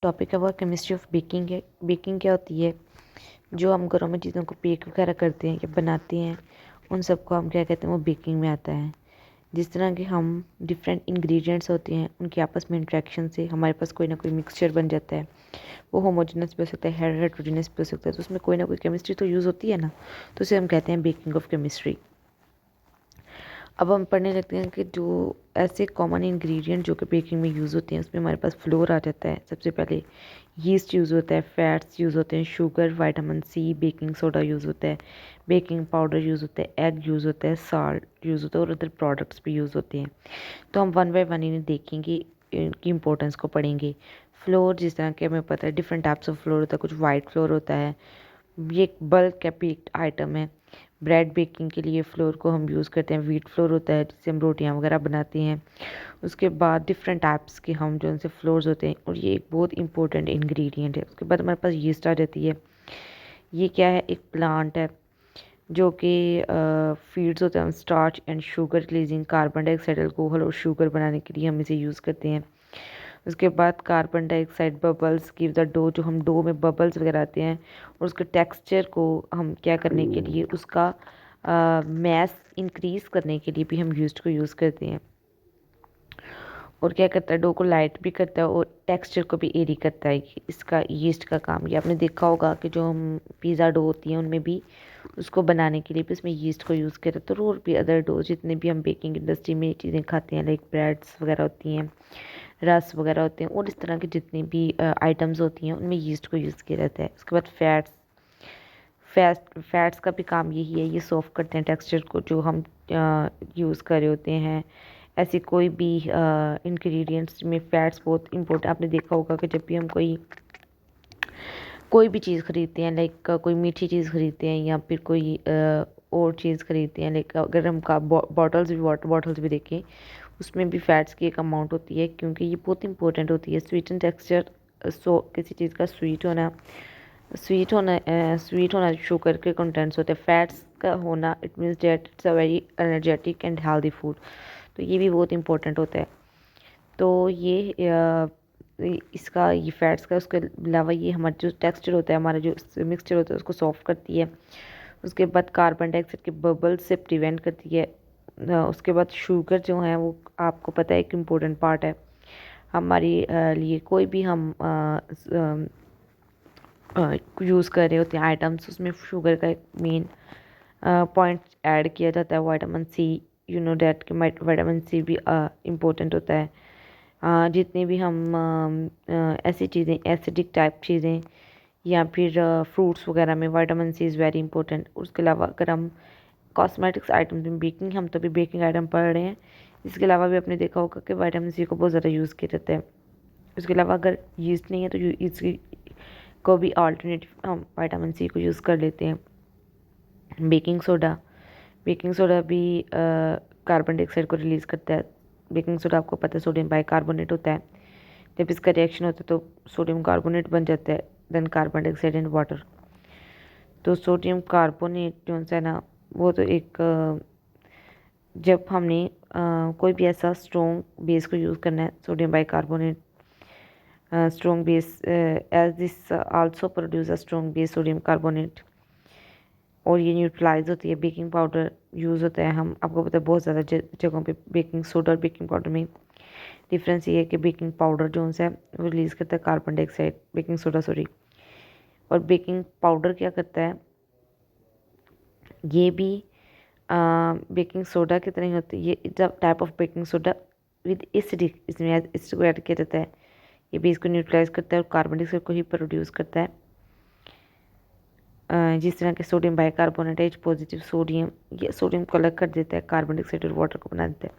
Topic है वो chemistry of baking है। बेकिंग क्या होती है? जो हम घरों में चीज़ों को बेक वगैरह करते हैं या बनाते हैं, उन सबको हम क्या कहते हैं, वो बेकिंग में आता है। जिस तरह के हम डिफरेंट इंग्रेडिएंट्स होते हैं, उनके आपस में इंट्रैक्शन से हमारे पास कोई ना कोई मिक्सचर बन जाता है। वो होमोजेनस भी हो सकता है, हेटेरोजेनस भी हो सकता है, तो उसमें कोई ना कोई केमिस्ट्री तो यूज़ होती है ना, तो उसे हम कहते हैं बेकिंग ऑफ केमिस्ट्री। अब हम पढ़ने लगते हैं कि जो ऐसे कॉमन इंग्रेडिएंट जो कि बेकिंग में यूज़ होते हैं, उसमें हमारे पास फ्लोर आ जाता है। सबसे पहले यीस्ट यूज़ होता है, फैट्स यूज़ होते हैं, sugar, vitamin C, baking soda use होता है, बेकिंग पाउडर यूज़ होता है, एग यूज़ होता है, साल्ट यूज़ होता है और अदर प्रोडक्ट्स भी यूज़ होते हैं। तो हम वन बाय वन इन्हें देखेंगे, इनकी इंपॉर्टेंस को पढ़ेंगे। फ्लोर, जिस तरह के हमें पता है डिफरेंट टाइप्स ऑफ फ्लोर होता है। कुछ वाइट फ्लोर होता है, ये एक बल्क का बेक्ड आइटम है। ब्रेड बेकिंग के लिए फ्लोर को हम यूज़ करते हैं। व्हीट फ्लोर होता है जिससे हम रोटियां वगैरह बनाते हैं। उसके बाद डिफरेंट टाइप्स के हम जो उनसे फ्लोर्स होते हैं, और ये एक बहुत इंपॉर्टेंट इंग्रेडिएंट है। उसके बाद हमारे पास यीस्ट आ जाती है। ये क्या है? एक प्लांट है जो कि फीड्स होते हैं starch and sugar releasing carbon dioxide, alcohol और शुगर बनाने के लिए हम इसे यूज़ करते हैं। उसके बाद carbon dioxide bubbles give the dough, जो हम डो में बबल्स वगैरह आते हैं, और उसके टेक्सचर को हम क्या करने के लिए, उसका मैस इंक्रीज़ करने के लिए भी हम यीस्ट को यूज़ करते हैं। और क्या करता है, डो को लाइट भी करता है और टेक्सचर को भी एरी करता है। इसका यीस्ट का काम, ये आपने देखा होगा कि जो हम पिज़्ज़ा डो होती हैं उनमें भी उसको बनाने के लिए भी उसमें यीस्ट को यूज़ किया जाता है। और भी अदर डो जितने भी हम बेकिंग इंडस्ट्री में चीज़ें खाते हैं, लाइक ब्रेड्स वगैरह होती हैं, रस वगैरह होते हैं, और इस तरह की जितनी भी आइटम्स होती हैं उनमें यीस्ट को यूज़ किया जाता है। उसके बाद फैट्स का भी काम यही है, ये सॉफ्ट करते हैं टेक्सचर को जो हम यूज़ कर रहे होते हैं। ऐसी कोई भी इंग्रेडिएंट्स में फ़ैट्स बहुत इंपॉर्टेंट। आपने देखा होगा कि जब भी हम कोई भी चीज़ ख़रीदते हैं, लाइक कोई मीठी चीज़ ख़रीदते हैं या फिर कोई और चीज़ ख़रीदते हैं, लाइक अगर हम बॉटल्स भी, वाटर बॉटल्स भी देखें, उसमें भी फ़ैट्स की एक अमाउंट होती है, क्योंकि ये बहुत इंपॉर्टेंट होती है। स्वीट एंड टेक्सचर, किसी चीज़ का स्वीट होना शुगर के कंटेंट्स होते हैं। फैट्स का होना, it means that it's a very energetic and healthy food, तो ये भी बहुत इंपॉर्टेंट होता है। तो इसका ये फैट्स का, उसके अलावा ये हमारा जो टेक्सचर होता है, हमारा जो मिक्सचर होता है उसको सॉफ्ट करती है। उसके बाद कार्बन डाइऑक्साइड के बबल्स से प्रिवेंट करती है। उसके बाद शुगर जो है वो आपको पता है एक इम्पोर्टेंट पार्ट है हमारी लिए। कोई भी हम यूज़ कर रहे होते हैं आइटम्स, उसमें शुगर का एक मेन पॉइंट ऐड किया जाता है, vitamin C. You know that कि विटामिन सी भी इम्पोर्टेंट होता है। जितने भी हम ऐसी चीज़ें, एसिडिक टाइप चीज़ें या फिर फ्रूट्स वगैरह में vitamin C is very important. उसके अलावा अगर हम कॉस्मेटिक्स आइटम्स में बेकिंग, हम तो भी बेकिंग आइटम पढ़ रहे हैं, इसके अलावा भी आपने देखा होगा कि विटामिन सी को बहुत ज़्यादा यूज़ किया जाता है। उसके अलावा अगर यीस्ट नहीं है तो इसकी को भी अल्टरनेटिव हम विटामिन सी को यूज़ कर लेते हैं। बेकिंग सोडा भी कार्बन डाइऑक्साइड को रिलीज़ करता है। बेकिंग सोडा आपको पता है सोडियम बाइकार्बोनेट होता है। जब इसका रिएक्शन होता है तो सोडियम कार्बोनेट बन जाता है, then carbon dioxide and water. तो सोडियम कार्बोनेट जो है ना, वो तो एक जब हमने कोई भी ऐसा स्ट्रॉन्ग बेस को यूज़ करना है, sodium bicarbonate strong base, as this also produce a strong base sodium carbonate, और ये न्यूट्रलाइज होती है। बेकिंग पाउडर यूज़ होता है, हम आपको पता है बहुत ज़्यादा जगहों पे बेकिंग सोडा और बेकिंग पाउडर में डिफरेंस ये है कि बेकिंग पाउडर जो है वो रिलीज़ करता है carbon dioxide, baking soda sorry, और बेकिंग पाउडर क्या करता है, ये भी बेकिंग सोडा की तरह ही होती है। ये it's a type of baking soda with acidic, इसमें एसिड को ऐड किया जाता है। ये भी इसको न्यूट्रलाइज करता है और कार्बन डाइऑक्साइड को ही प्रोड्यूस करता है। जिस तरह के sodium bicarbonate H positive sodium, ये सोडियम को अलग कर देता है, कार्बन डाइऑक्साइड और वाटर को बना देता है।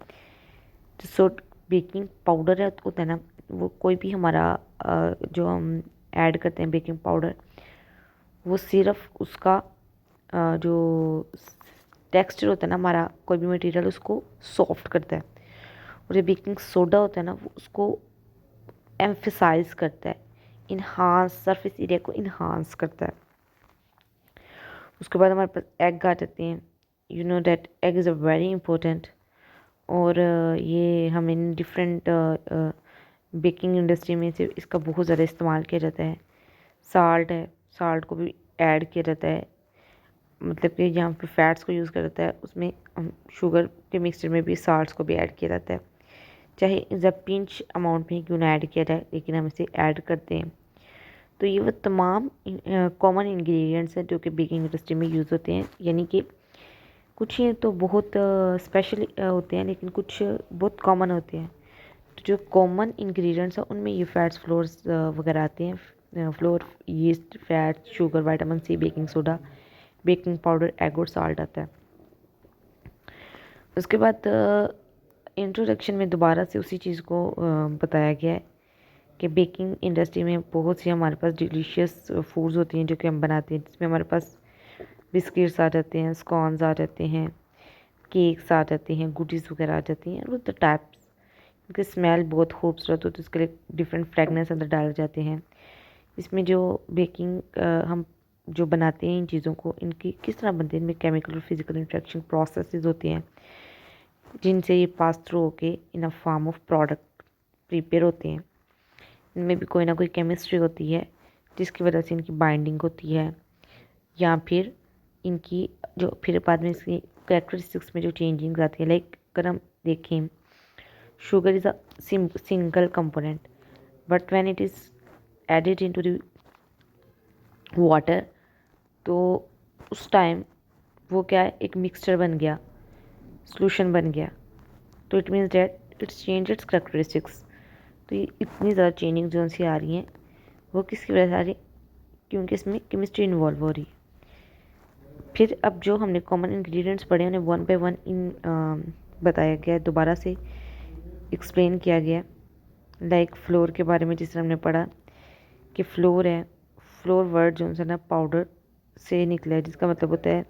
जो बेकिंग पाउडर है होता है ना, वो कोई भी हमारा जो हम ऐड करते हैं बेकिंग पाउडर, वो सिर्फ उसका जो टेक्सचर होता है ना हमारा, कोई भी मटेरियल उसको सॉफ्ट करता है। और जो बेकिंग सोडा होता है ना, वो उसको एम्फेसाइज करता है, इन्हांस, सरफेस एरिया को इन्हांस करता है। उसके बाद हमारे पास एग आ जाते हैं। You know that egg is a very important, और ये हमें डिफरेंट बेकिंग इंडस्ट्री में से इसका बहुत ज़्यादा इस्तेमाल किया जाता है। साल्ट है, साल्ट को भी ऐड किया जाता है, मतलब कि जहाँ पे फैट्स को यूज़ किया जाता है उसमें शुगर के मिक्सचर में भी साल्ट्स को भी ऐड किया जाता है, चाहे जब पिंच अमाउंट में क्यों ना ऐड किया जाए, लेकिन हम इसे ऐड करते हैं। तो ये वो तमाम कॉमन इंग्रेडिएंट्स हैं जो कि बेकिंग इंडस्ट्री में यूज़ होते हैं, यानी कि कुछ ये तो बहुत स्पेशल होते हैं, लेकिन कुछ बहुत कॉमन होते हैं। तो जो कॉमन इंग्रेडिएंट्स हैं उनमें ये फैट्स, फ्लोर्स वगैरह आते हैं। Flour, yeast, fat, sugar, vitamin C, baking soda, baking powder, egg और साल्ट आता है। उसके बाद इंट्रोडक्शन में दोबारा से उसी चीज़ को बताया गया है कि बेकिंग इंडस्ट्री में बहुत सी हमारे पास डिलीशियस फूड्स होती हैं जो कि हम बनाते हैं, जिसमें हमारे पास बिस्किट्स आ जाते हैं, स्कॉन्स आ जाते हैं, केक्स आ जाते हैं, गुडीज़ वगैरह आ जाती हैं, और द टाइप्स। उनकी स्मेल बहुत खूबसूरत होती है, उसके लिए डिफरेंट फ्रेगनेंस अंदर डाले जाते हैं। इसमें जो बेकिंग हम जो बनाते हैं इन चीज़ों को, इनकी किस तरह बनते हैं, इनमें केमिकल और फिजिकल इंट्रैक्शन प्रोसेसेस होती हैं जिनसे ये पास थ्रू होके in a form of product prepare होते हैं। इनमें भी कोई ना कोई केमिस्ट्री होती है जिसकी वजह से इनकी बाइंडिंग होती है, या फिर इनकी जो फिर बाद में इसकी कैरेक्टरिस्टिक्स में जो चेंजिंग आती है। लाइक अगर हम देखें, sugar is a single component, but when it is added into the water, तो उस टाइम वो क्या है, एक मिक्सचर बन गया, सॉल्यूशन बन गया। तो it means that it's change it's characteristics. तो ये इतनी ज़्यादा चेंजिंग जो सी आ रही हैं वो किसकी वजह से आ रही, क्योंकि इसमें केमिस्ट्री इन्वॉल्व हो रही है। फिर अब जो हमने कॉमन इंग्रेडिएंट्स पढ़े उन्हें वन बाय वन बताया गया है, दोबारा से एक्सप्लेन किया गया। लाइक फ्लोर के बारे में जिस तरह हमने पढ़ा कि फ्लोर है, फ्लोर वर्ड जो है ना पाउडर से निकला है, जिसका मतलब होता है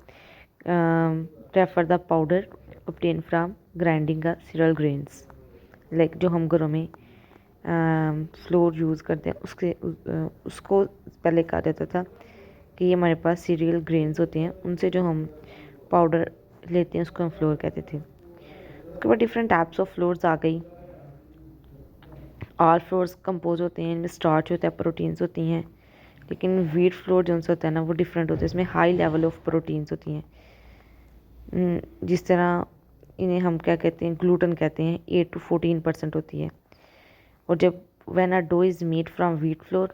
refer the powder obtain from grinding का सीरियल ग्रेन्स। लाइक जो हम घरों में फ्लोर यूज़ करते हैं उसको पहले कहा जाता था कि ये हमारे पास सीरियल ग्रेन्स होते हैं, उनसे जो हम पाउडर लेते हैं उसको हम फ्लोर कहते थे। उसके बाद डिफरेंट टाइप्स ऑफ फ्लोर्स आ गई। ऑल फ्लोर्स कंपोज होते हैं, इनमें स्टार्च होता है, प्रोटीन्स होती हैं, लेकिन वीट फ्लोर जो होता है ना वो डिफरेंट होता है, इसमें हाई लेवल ऑफ प्रोटीन्स होती हैं। जिस तरह इन्हें हम क्या कहते हैं, ग्लूटन कहते हैं, 8 to 14% होती है। और जब when a dough is made from wheat flour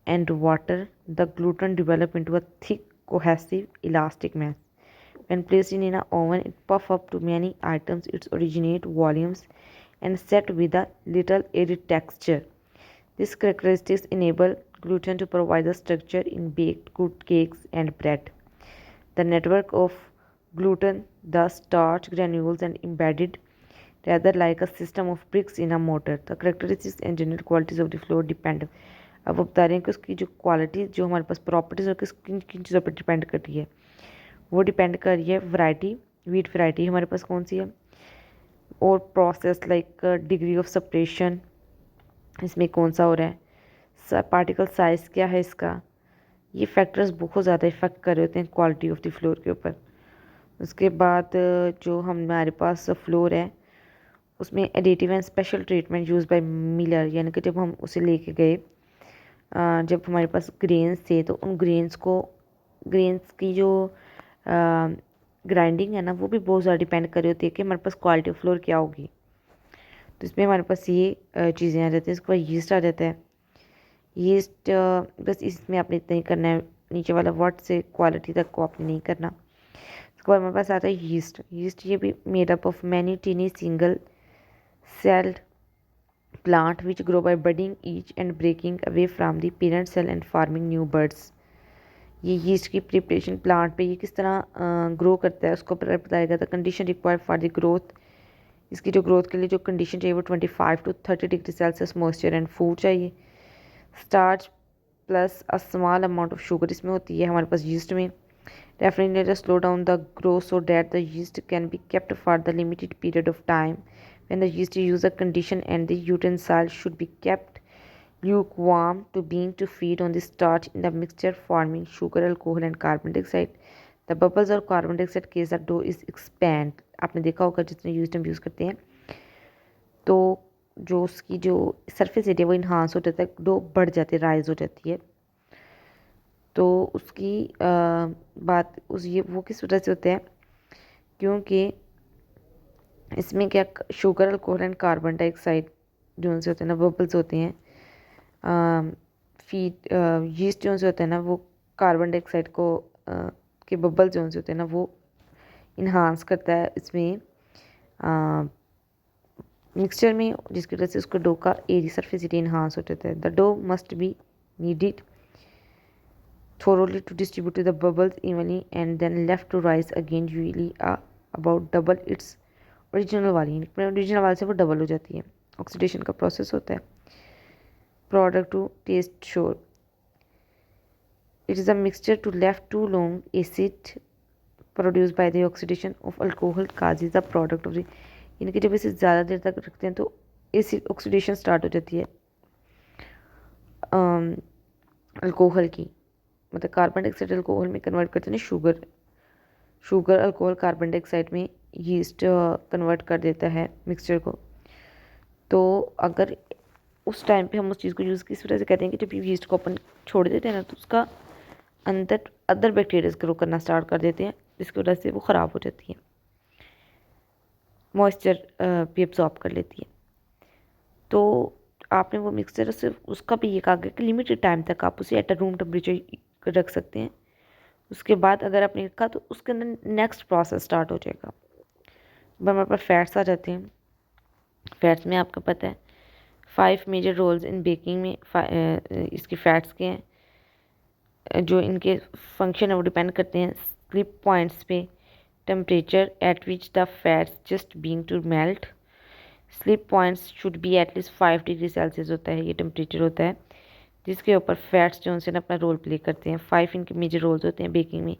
and water, the gluten develop into a thick, cohesive, elastic mass. When placed in an oven, it puff up to many items, its originate volumes, and set with a little added texture. These characteristics enable gluten to provide the structure in baked good cakes and bread. The network of gluten, the starch granules, and embedded rather like a system of bricks in a mortar. The characteristics and general qualities of the flour depend. अब वो बता रहे हैं कि उसकी जो quality, जो हमारे पास प्रॉपर्टीज़ और किन किन चीज़ों पर डिपेंड करती है, वो डिपेंड कर रही है वैरायटी, वीट वैरायटी हमारे पास कौन सी है, और process like degree of separation इसमें कौन सा हो रहा है, पार्टिकल साइज़ क्या है इसका। ये फैक्टर्स बहुत ज़्यादा इफ़ेक्ट कर रहे होते हैं क्वालिटी ऑफ द फ्लोर के ऊपर। उसके बाद जो हमारे पास फ्लोर है उसमें additive and special treatment used by miller, यानी कि जब हम उसे लेके गए, जब हमारे पास ग्रेन्स थे तो उन ग्रेन्स की जो ग्राइंडिंग है ना वो भी बहुत ज़्यादा डिपेंड कर रही होती है कि हमारे पास क्वालिटी ऑफ फ्लोर क्या होगी। तो इसमें हमारे पास ये चीज़ें आ जाती हैं। इसके बाद यीस्ट आ जाता है। यीस्ट बस इसमें आपने इतना ही करना है, नीचे वाला वर्ड से क्वालिटी तक को आपने नहीं करना। उसके बाद हमारे पास आता है यीस्ट। यीस्ट ये भी made up of many tiny single celled plant which grow by budding each and breaking away from the parent cell and forming new buds। ये यीस्ट की प्रिपरेशन प्लांट पे ये किस तरह ग्रो करता है उसको बताया गया था। Condition required for the growth, इसकी जो ग्रोथ के लिए जो कंडीशन चाहिए वो 25 to 30 degree Celsius moisture and food चाहिए। Starch plus a small amount of sugar इसमें होती है हमारे पास यीस्ट में। Refrigerator slow down the growth so that the yeast can be kept for the limited period of time. When the yeast is used, the condition and the utensil should be kept lukewarm to being to feed on the starch in the mixture, forming sugar, alcohol, and carbon dioxide. The bubbles or carbon dioxide case the dough is expand. आपने देखा होगा जितने yeast हम use करते हैं तो जो उसकी जो सरफेस एरिया वो इन्हांस हो जाता है, डो बढ़ जाती है, राइज हो जाती है। तो उसकी बात उस ये वो किस वजह से होता है, क्योंकि इसमें क्या sugar, alcohol and carbon dioxide जो उनसे होते हैं ना, बबल्स होते हैं। फीड यीस्ट जो उनसे होते हैं ना, वो कार्बन डाइऑक्साइड को के बबल्स जो उनसे होते हैं ना, वो इन्हांस करता है इसमें मिक्सचर में, जिसकी वजह से उसको डो का एरिया, सरफेस एरिया इन्हांस हो जाता है। The dough must be kneaded thoroughly to distribute the bubbles evenly and then left to rise again, usually about double its original वाली, ओरिजिनल वाले से वो डबल हो जाती है। ऑक्सीडेशन का प्रोसेस होता है। Product to taste sure, it is a mixture to left to long acid produce by the oxidation of alcohol causes the product of the, इनकी जब इसे ज़्यादा देर तक रखते हैं तो एसिड ऑक्सीडेशन स्टार्ट हो जाती है अल्कोहल की, मतलब कार्बन डाइऑक्साइड अल्कोहल में कन्वर्ट करते हैं ना, शुगर अल्कोहल कार्बन डाइऑक्साइड में यीस्ट कन्वर्ट कर देता है मिक्सचर को। तो अगर उस टाइम पे हम उस चीज़ को यूज़ किस वजह से कहते हैं कि जब यीस्ट को अपन छोड़ देते हैं ना, तो उसका अंदर अदर बैक्टीरियाज ग्रो करना स्टार्ट कर देते हैं, जिसकी वजह से वो ख़राब हो जाती है, मॉइस्चर भी एब्जॉर्ब कर लेती है। तो आपने वो मिक्सचर सिर्फ उसका भी ये कहा गया कि लिमिटेड टाइम तक आप उसे एट अ रूम टेम्परेचर रख सकते हैं। उसके बाद अगर आपने रखा तो उसके अंदर नेक्स्ट प्रोसेस स्टार्ट हो जाएगा। अब हमारे पास फैट्स आ जाते हैं। फैट्स में आपको पता है 5 मेजर रोल्स इन बेकिंग में इसके फैट्स के हैं। जो इनके फंक्शन है वो डिपेंड करते हैं स्लिप पॉइंट्स पे, temperature at which the fats just being to melt. Slip points should be at least 5 degree Celsius होता है, ये टेम्परेचर होता है जिसके ऊपर फैट्स जो उनसे अपना रोल प्ले करते हैं। 5 इनके मेजर रोल्स होते हैं बेकिंग में,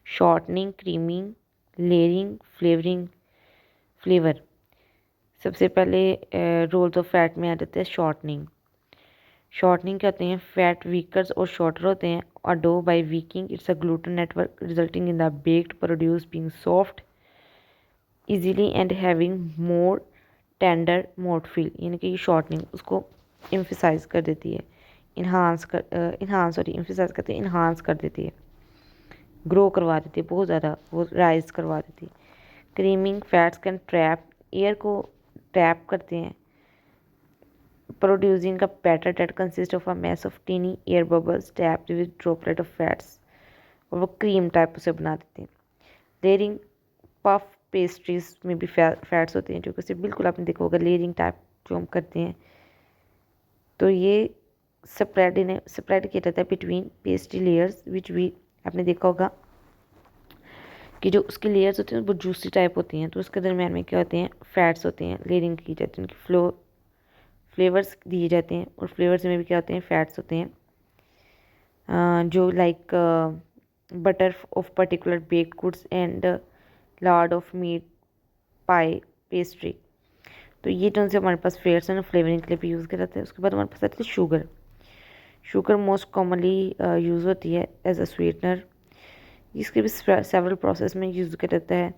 शॉर्टनिंग, क्रीमिंग, लेयरिंग, फ्लेवर। सबसे पहले रोल्स ऑफ फैट में आ जाता है शॉर्टनिंग। शॉर्टनिंग क्या होते हैं, फैट वीकर्स और शॉर्टर होते हैं, और dough by weakening its a gluten network resulting in the baked produce being soft easily and having more tender mouthfeel, यानी कि शॉर्टनिंग उसको एम्फेसाइज कर देती है, इन्हांस करती है, इन्हांस कर देती है, ग्रो करवा देती है, बहुत ज़्यादा वो राइज करवा देती है। Creaming, fats can trap, air को ट्रैप करते हैं, producing a batter that consist of a mass of tiny air bubbles trapped with droplet of fats, और वो क्रीम टाइप उसे बना देते हैं। लेयरिंग, पफ पेस्ट्रीज में भी फैट्स होते हैं, जो कि बिल्कुल आपने देखा होगा लेयरिंग टाइप जो हम करते हैं। तो ये स्प्रेड किया जाता है बिटवीन पेस्ट्री लेयर्स विच भी आपने देखा होगा कि जो उसकी लेयर्स होती हैं वो जूसी टाइप होती हैं, तो उसके दरम्यान में क्या होते हैं, फैट्स होते हैं, लेयरिंग की जाती है, उनकी फ्लेवर्स दिए जाते हैं, और फ्लेवर्स में भी क्या होते हैं, फैट्स होते हैं, जो like butter of particular baked goods and Lord of meat pi pastry. तो ये जो से हमारे पास फैट्स हैं फ्लेवरिंग के लिए भी यूज़ किया जाता है। उसके बाद हमारे पास आती है शुगर मोस्ट कॉमनली यूज़ होती है एज अ स्वीटनर, इसके भी सेवरल प्रोसेस में यूज़ किया जाता है।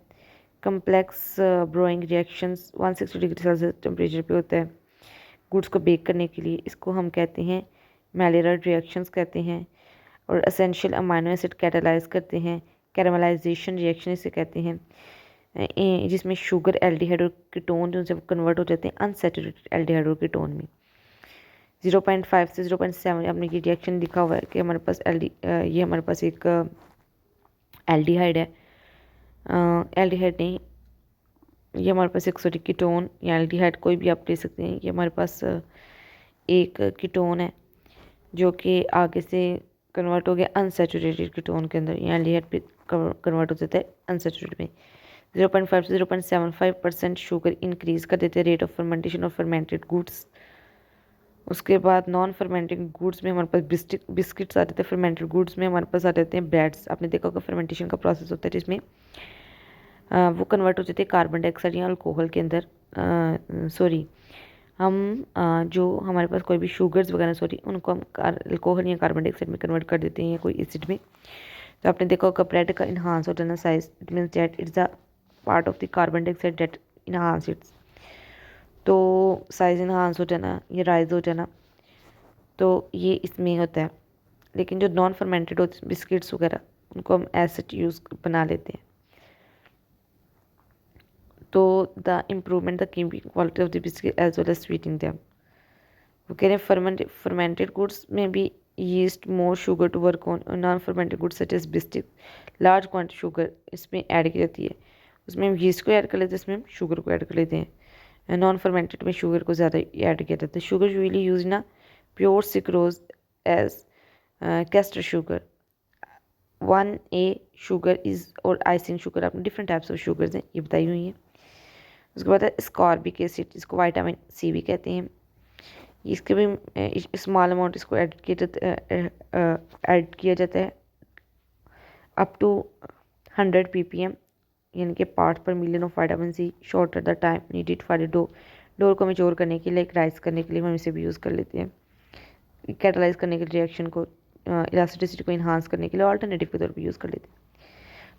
Complex ब्रोइंग reactions 160 degree Celsius temperature पे होता है गुड्स को बेक करने के लिए, इसको हम कहते हैं मेलियर्ड रिएक्शंस कहते हैं, और एसेंशियल अमाइनो एसिड कैटालाइज करते हैं, कैरामलाइजेशन रिएक्शन इसे कहते हैं, जिसमें शुगर एल्डिहाइड और कीटोन जो जब कन्वर्ट हो जाते हैं अनसैचुरेटेड एल्डिहाइड और कीटोन में। 0.5 से 0.7 आपने ये रिएक्शन लिखा हुआ है कि हमारे पास ये हमारे पास एक एल्डिहाइड है, एल्डिहाइड नहीं, ये हमारे पास एक सॉरी कीटोन या एल्डिहाइड कोई भी आप ले सकते हैं। ये हमारे पास एक कीटोन है जो कि आगे से कन्वर्ट हो गया अनसैचुरेटेड कीटोन के अंदर, या एल्डिहाइड पे कन्वर्ट हो जाता है अनसैचुरेटेड में। 0.5 से 0.75% शुगर इंक्रीज़ कर देते हैं rate of fermentation of fermented goods. उसके बाद नॉन फर्मेंटिंग गुड्स में हमारे पास बिस्किट्स आ जाते हैं, फर्मेंटेड गुड्स में हमारे पास आ जाते हैं ब्रेड्स। आपने देखा होगा फर्मेंटेशन का प्रोसेस होता है जिसमें वो कन्वर्ट हो जाते हैं कार्बन डाइऑक्साइड या अल्कोहल के अंदर। हम जो हमारे पास कोई भी शुगर्स वगैरह उनको हम अल्कोहल या कार्बन डाइऑक्साइड में कन्वर्ट कर देते हैं या कोई एसिड में। तो आपने देखा होगा ब्रेड का इन्हांस हो जाना size, it means that it's a part of the carbon dioxide that enhance it's. तो साइज़ इन्हांस हो जाना या राइज हो जाना, तो ये इसमें होता है। लेकिन जो नॉन फर्मेंटेड होते बिस्किट्स वगैरह उनको हम एसिड यूज़ बना लेते हैं। तो the improvement the keeping quality of the biscuit as well as sweeting them. वो कह रहे हैं फर्मेंटेड गुड्स में भी yeast more sugar to work on, non fermented goods such as biscuit large quantity sugar इसमें ऐड की जाती है। उसमें हम yeast को ऐड कर लेते हैं, इसमें हम शुगर को ऐड कर लेते हैं। नॉन फर्मेंटेड में शुगर को ज़्यादा ऐड किया जाता है। शुगर यूजली यूज ना pure sucrose as caster sugar 1A sugar is और आइसिंग शुगर, आपने डिफरेंट टाइप्स ऑफ शुगर्स हैं ये बताई हुई हैं। उसके बाद है स्कॉर्बिक एसिड, जिसको विटामिन सी भी कहते हैं। इसके भी स्मॉल अमाउंट इसको ऐड किया जाता है अप टू 100 ppm, यानी कि part per million of vitamin C shorter the time needed for dough को मेच्योर करने के लिए, राइस करने के लिए हम इसे भी यूज़ कर लेते हैं। कैटलाइज करने के लिए रिएक्शन को, इलास्टिसिटी को इन्हांस करने के लिए ऑल्टरनेटिव के तौर पर यूज़ कर लेते हैं।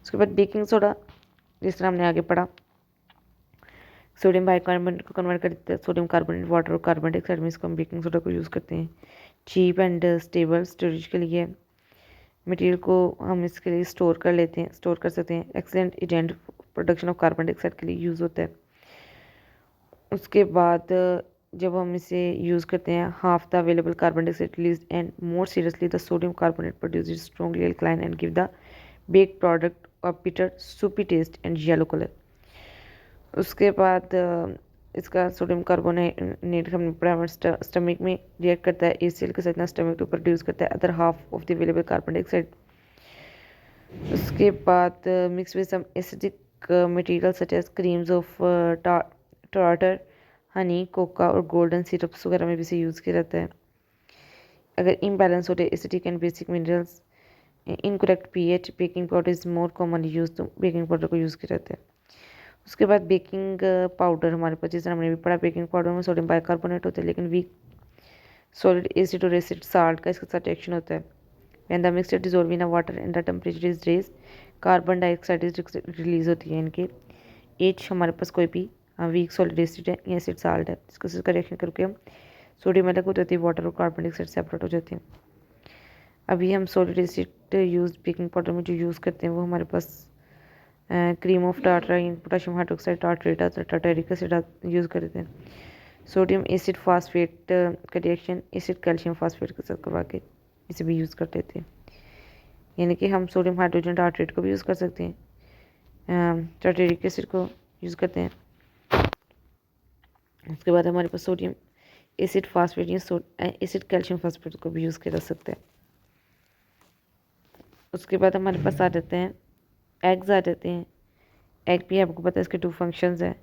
उसके बाद बेकिंग सोडा, जिस तरह हमने आगे पढ़ा, सोडियम बाइकार्बोनेट को कन्वर्ट कर देते हैं सोडियम कार्बोनेट वाटर और कार्बन डाइऑक्साइड में, इसको हम बेकिंग सोडा को यूज़ करते हैं चीप एंड स्टेबल स्टोरेज के लिए। मटेरियल को हम इसके लिए स्टोर कर सकते हैं। Excellent agent production of carbon dioxide के लिए यूज़ होता है। उसके बाद जब हम इसे यूज़ करते हैं, half the available carbon dioxide release and more seriously the sodium carbonate produce strongly alkaline and give the bake product a bitter soapy taste and yellow colour. उसके बाद इसका सोडियम कार्बोनेट हमने पढ़ा स्टमक में react करता है ACL के साथ, स्टमक टू प्रोड्यूस करता है other half of the available carbon dioxide. उसके बाद mix with some acidic material such as creams of tartar, honey, cocoa और गोल्डन सिरप्स वगैरह में भी इसे यूज़ किया जाता है। अगर इम्बैलेंस हो जाए acidic and basic minerals, incorrect pH, baking powder is more commonly use, तो बेकिंग पाउडर को यूज़ किया जाता है। उसके बाद बेकिंग पाउडर हमारे पास, जिस तरह हमने भी पढ़ा, बेकिंग पाउडर में सोडियम बाइकार्बोनेट होता है, लेकिन वीक सॉलिड एसिड और एसिड साल्ट का इसके साथ रिएक्शन होता है। When the mixture dissolve in water and the temperature is raise, carbon dioxide release होती है। इनके एच हमारे पास कोई भी वीक सॉलिड एसिड है या एसिड साल्ट है, इसका रिएक्शन करके हम सोडियम अलग हो जाती है, वाटर और कार्बन डाइऑक्साइड सेपरेट हो जाते हैं। अभी हम solid acid use baking powder में जो यूज़ करते हैं वो हमारे पास cream of tartarine, potassium hydroxide tartrate, tartaric acid use करते हैं। सोडियम एसिड फास्फेट का रिएक्शन एसिड कैल्शियम फास्फेट के साथ करवा के इसे भी यूज़ कर लेते हैं। यानी कि हम सोडियम हाइड्रोजन टार्टरेट को भी यूज़ कर सकते हैं, टार्टरिक एसिड को यूज़ करते हैं। उसके बाद हमारे पास सोडियम एसिड फास्फेट या एसिड कैल्शियम फास्फेट को भी यूज़ किया जा सकता है। उसके बाद हमारे पास आ जाते हैं एग्स आ जाते हैं। एग भी आपको पता है इसके 2 फंक्शंस हैं,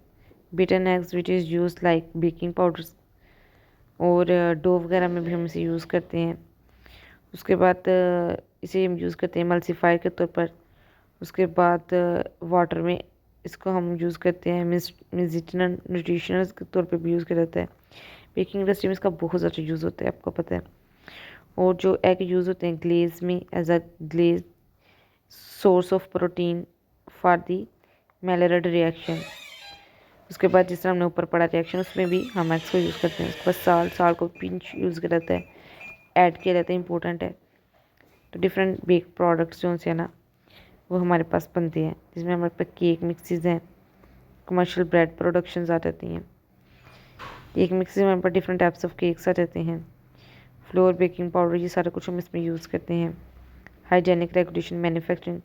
beaten eggs which is use like baking powders, और डो वगैरह में भी हम इसे यूज़ करते हैं। उसके बाद इसे हम यूज़ करते हैं मल्सीफायर के तौर पर। उसके बाद वाटर में इसको हम यूज़ करते हैं मिजिटनल न्यूट्रिशनल के तौर पे भी यूज़ किया जाता है। बेकिंग इंडस्ट्री में इसका बहुत ज़्यादा यूज़ होता है, आपको पता है। और जो एग यूज़ होते हैं ग्लेज में as a glaze source of protein for the Maillard reaction. उसके बाद जिस तरह हमने ऊपर पढ़ा रिएक्शन, उसमें भी हम एग्स को यूज़ करते हैं। उसके बाद साल्ट को पिंच यूज़ किया जाता है, ऐड किया जाता है, इंपॉर्टेंट है। तो डिफरेंट बेक प्रोडक्ट्स जो से है ना वो हमारे पास बनते हैं, जिसमें हमारे पास केक मिक्सेस हैं, कमर्शियल ब्रेड प्रोडक्शंस आ जाती हैं। केक मिक्सेस में हमारे पास डिफरेंट टाइप्स ऑफ केक्स आ जाते हैं, फ्लोर, बेकिंग पाउडर, ये सारा कुछ हम इसमें यूज़ करते हैं। Hygienic regulation, manufacturing,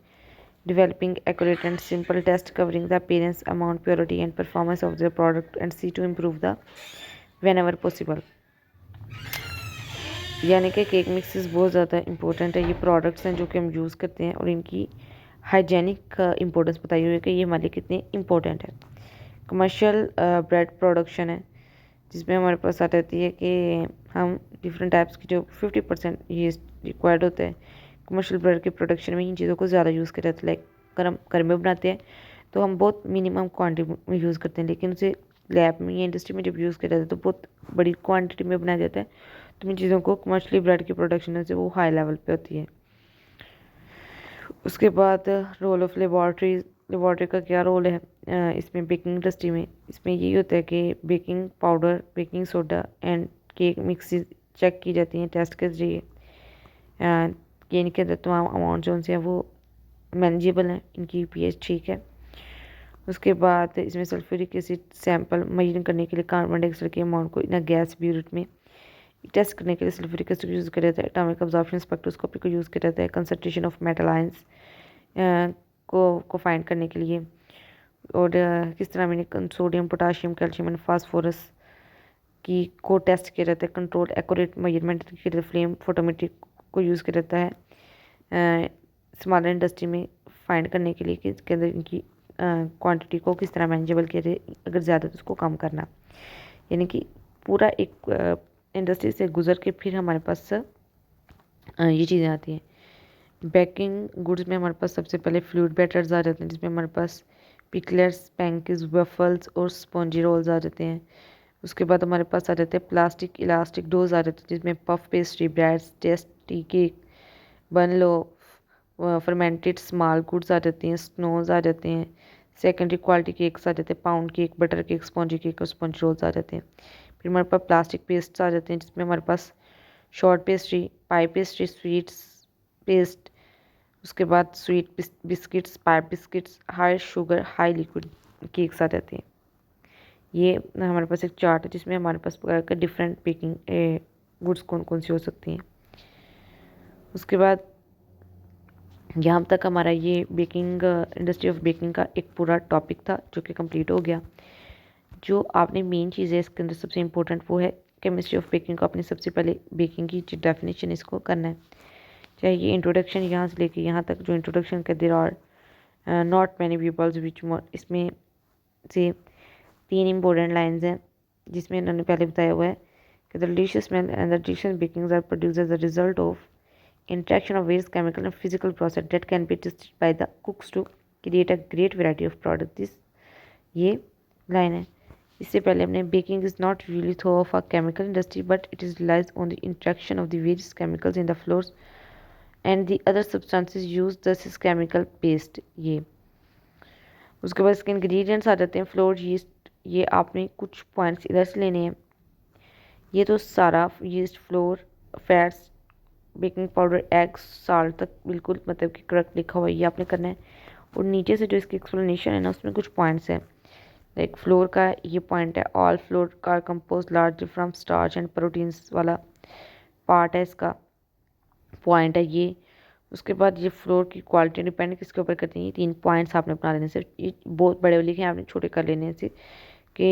developing accurate and simple test covering the appearance, amount, purity and performance of the product and see to improve the whenever possible। यानी कि केक मिक्सेस बहुत ज़्यादा इंपॉर्टेंट है, ये प्रोडक्ट्स हैं जो कि हम यूज़ करते हैं, और इनकी हाइजेनिक इंपॉर्टेंस बताई हुई है कि ये हमारे लिए कितने इंपॉर्टेंट है। कमर्शियल ब्रेड प्रोडक्शन है, जिसमें हमारे पास आ जाती है कि हम डिफरेंट टाइप्स की जो 50% ये रिक्वायर्ड होता है कमर्शियल ब्रेड के प्रोडक्शन में, इन चीज़ों को ज़्यादा यूज़ किया जाता है। लाइक अगर हम घर में बनाते हैं तो हम बहुत मिनिमम क्वांटिटी में यूज़ करते हैं, लेकिन उसे लैब में या इंडस्ट्री में जब यूज़ किया जाता है तो बहुत बड़ी क्वांटिटी में बनाया जाता है। तो इन चीज़ों को कमर्शियली ब्रेड की प्रोडक्शन से वो हाई लेवल पे होती है। उसके बाद रोल ऑफ लेबॉर्ट्रीज लेबॉर्ट्री का क्या रोल है इसमें बेकिंग इंडस्ट्री में? इसमें यही होता है कि baking powder, baking soda and cake mixes check की जाती हैं टेस्ट के जरिए कि इनके अंदर तमाम अमाउंट जो उनसे हैं वो मैनेजेबल हैं, इनकी पीएच ठीक है। उसके बाद इसमें सल्फ्यूरिक एसिड सैंपल मेजर करने के लिए कार्बन डाइऑक्साइड के अमाउंट को इन गैस ब्यूरेट में टेस्ट करने के लिए सल्फ्यूरिक एसिड यूज़ किया जाता है। एटॉमिक अब्जॉर्प्शन स्पेक्ट्रोस्कोपी को यूज़ किया जाता है कंसंट्रेशन ऑफ मेटल आयंस को फाइंड करने के लिए। और किस तरह मैंने sodium, potassium, calcium and phosphorus की को टेस्ट किया जाता है। कंट्रोल एक्यूरेट मेजरमेंट के लिए फ्लेम फोटोमेट्रिक को यूज़ किया जाता है स्मॉलर इंडस्ट्री में फाइंड करने के लिए कि इसके अंदर इनकी क्वांटिटी को किस तरह मैनेजेबल किया जाए, अगर ज़्यादा तो उसको कम करना। यानी कि पूरा एक इंडस्ट्री से गुजर के फिर हमारे पास ये चीज़ें आती हैं। बेकिंग गुड्स में हमारे पास सबसे पहले फ्लूइड बैटर्स आ जाते हैं, जिसमें हमारे पास पिकलर्स, पैनकेक्स, वफल्स और स्पॉन्जी रोल्स आ जाते हैं। उसके बाद हमारे पास आ जाते हैं प्लास्टिक इलास्टिक डोज आ जाते हैं, जिसमें puff pastry, breads, tasty cake, बन लो, फर्मेंटेड स्मॉल गुड्स आ जाती हैं, स्नोज आ जाते हैं, सेकेंडरी क्वालिटी केक्स आ जाते हैं, pound cake, butter cake, spongy cake और स्पॉन्ज रोल्स आ जाते हैं। फिर हमारे पास प्लास्टिक पेस्ट आ जाते हैं, जिसमें हमारे पास short pastry, pie pastry, sweets paste, उसके बाद sweet biscuits, pie biscuits, high sugar, high liquid cakes आ जाते हैं। ये हमारे पास एक चार्ट है जिसमें हमारे पास डिफरेंट बेकिंग गुड्स कौन कौन सी हो सकती हैं। उसके बाद यहाँ तक हमारा ये बेकिंग इंडस्ट्री ऑफ बेकिंग का एक पूरा टॉपिक था जो कि कंप्लीट हो गया। जो आपने मेन चीज़ है इसके अंदर सबसे इम्पोर्टेंट वो है केमिस्ट्री ऑफ बेकिंग को। आपने सबसे पहले बेकिंग की जो डेफिनेशन इसको करना है, चाहे ये इंट्रोडक्शन यहाँ से लेके यहाँ तक जो इंट्रोडक्शन कर there are not many peoples which इसमें से 3 इम्पोर्टेंट लाइन्स हैं जिसमें इन्होंने पहले बताया हुआ है कि the delicious smell and the delicious bakings are produced as a result of interaction of various chemical and physical process that can be tested by the cooks to create a great variety of product। this ये line है। इससे पहले हमने baking is not really thought of a chemical industry but it is relies on the interaction of the various chemicals in the flours and the other substances used thus is chemical paste। ये उसके बाद इसके ingredients आ जाते हैं। Flour yeast, ये आपने कुछ points इधर से लेने हैं। ये तो सारा yeast, floor, fats, baking powder, egg, salt तक बिल्कुल मतलब कि करेक्ट लिखा हुआ है, ये आपने करना है। और नीचे से जो इसकी एक्सप्लेनेशन है ना उसमें कुछ पॉइंट्स हैं। लाइक फ्लोर का ये पॉइंट है, ऑल फ्लोर का compose largely from starch and proteins वाला पार्ट है, इसका पॉइंट है ये। उसके बाद ये फ्लोर की क्वालिटी डिपेंड किसके ऊपर करती है, ये 3 पॉइंट्स आपने बना लेने से। ये बहुत बड़े लिखे हैं, आपने छोटे कर लेने से कि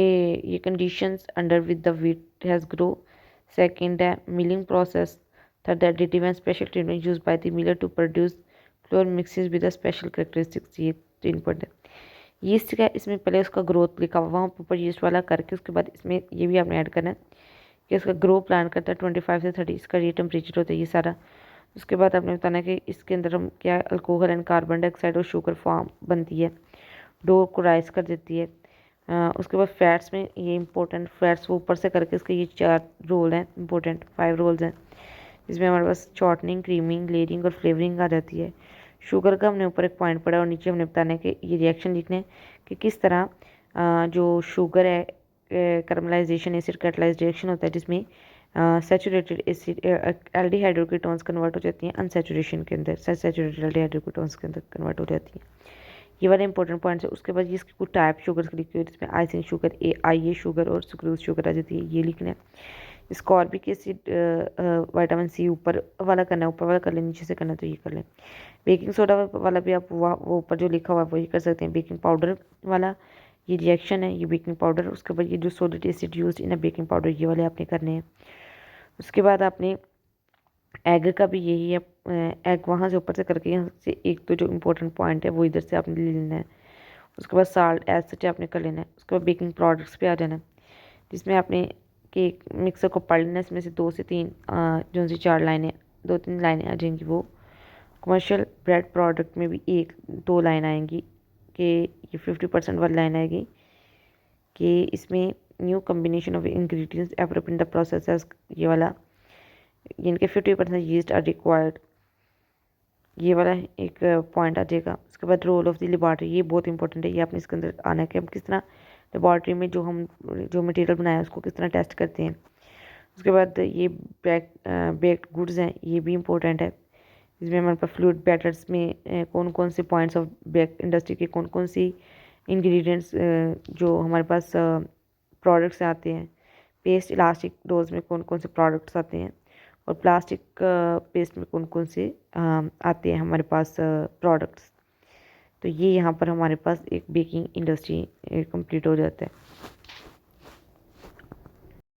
ये conditions under with the wheat has grow. Second है milling process. Third, the additive and special treatment used by the miller to produce flour mixes with a special characteristics। ये 3 पॉइंट है। यीस्ट का इसमें पहले उसका ग्रोथ लिखा हुआ वहाँ ऊपर यीस्ट वाला करके उसके बाद इसमें ये भी आपने ऐड करना है कि इसका ग्रो प्लान करता है 25 से 30, इसका ये टेम्परेचर होता है ये सारा। उसके बाद आपने बताना है कि इसके अंदर हम क्या अल्कोहल एंड कार्बन डाइऑक्साइड और शुगर फॉर्म बनती है, डो को राइस कर देती है। उसके बाद फैट्स में ये इंपॉर्टेंट फैट्स वो ऊपर से करके इसके ये 4 रोल हैं, इंपॉर्टेंट 5 रोल्स हैं, इसमें हमारे पास शॉर्टनिंग, क्रीमिंग, लेयरिंग और फ्लेवरिंग आ जाती है। शुगर का हमने ऊपर एक पॉइंट पढ़ा और नीचे हमने बताना है कि ये रिएक्शन लिखने हैं कि किस तरह जो शुगर है कैरमलाइजेशन एसिड कैटलाइज रिएक्शन होता है जिसमें saturated acid aldehyde ketones convert हो जाती हैं अनसैचुरेशन के अंदर, सैचुरेटेड एल्डिहाइड कीटोन्स के अंदर कन्वर्ट हो जाती हैं। ये वाले इंपॉर्टेंट पॉइंट्स है। उसके बाद ये इसकी कुछ टाइप शुगर लिखी हुई है जिसमें आइसिंग शुगर, आई शुगर और सुक्रोज शुगर आ जाती है, ये लिखना है। स्कॉर्बिक एसिड, विटामिन सी ऊपर वाला करना है, ऊपर वाला कर लें, नीचे से करना है तो ये कर लें। बेकिंग सोडा वाला भी आप वो ऊपर जो लिखा हुआ है वही कर सकते हैं। बेकिंग पाउडर वाला ये रिएक्शन है, ये बेकिंग पाउडर। उसके बाद ये जो solid acid use in baking powder ये वाले आपने करने हैं। उसके बाद आपने एग का भी यही है, एग वहाँ से ऊपर से करके यहाँ से एक तो जो इम्पोर्टेंट पॉइंट है वो इधर से आपने ले लेना है। उसके बाद साल्ट एज सच आपने कर लेना है। उसके बाद बेकिंग प्रोडक्ट्स पे आ जाना है जिसमें आपने केक मिक्सर को पढ़ लेना है। इसमें से 2 से 3 जो सी 4 लाइनें 2-3 लाइनें आ जाएंगी वो। कमर्शियल ब्रेड प्रोडक्ट में भी 1-2 लाइन आएंगी कि ये 50% वाली लाइन आएगी कि इसमें new combination of ingredients develop in the process, ये वाला, इनके 50% यीस्ट आर रिक्वायर्ड। ये वाला एक पॉइंट आ जाएगा। उसके बाद रोल ऑफ द लेबॉर्ट्री, ये बहुत इंपॉर्टेंट है, ये आपने इसके अंदर आना है कि हम किस तरह लेबॉर्ट्री में जो मटेरियल बनाया है उसको किस तरह टेस्ट करते हैं। उसके बाद ये बेक्ड गुड्स हैं, ये भी इम्पोर्टेंट है। इसमें हमारे पास फ्लूइड बैटर्स में कौन कौन से पॉइंट्स ऑफ बेक इंडस्ट्री के कौन कौन सी इंग्रेडिएंट्स जो हमारे पास प्रोडक्ट्स आते हैं। पेस्ट इलास्टिक डोज में कौन कौन से प्रोडक्ट्स आते हैं और प्लास्टिक पेस्ट में कौन कौन से आते हैं हमारे पास प्रोडक्ट्स। तो ये यहाँ पर हमारे पास एक बेकिंग इंडस्ट्री कंप्लीट हो जाता है।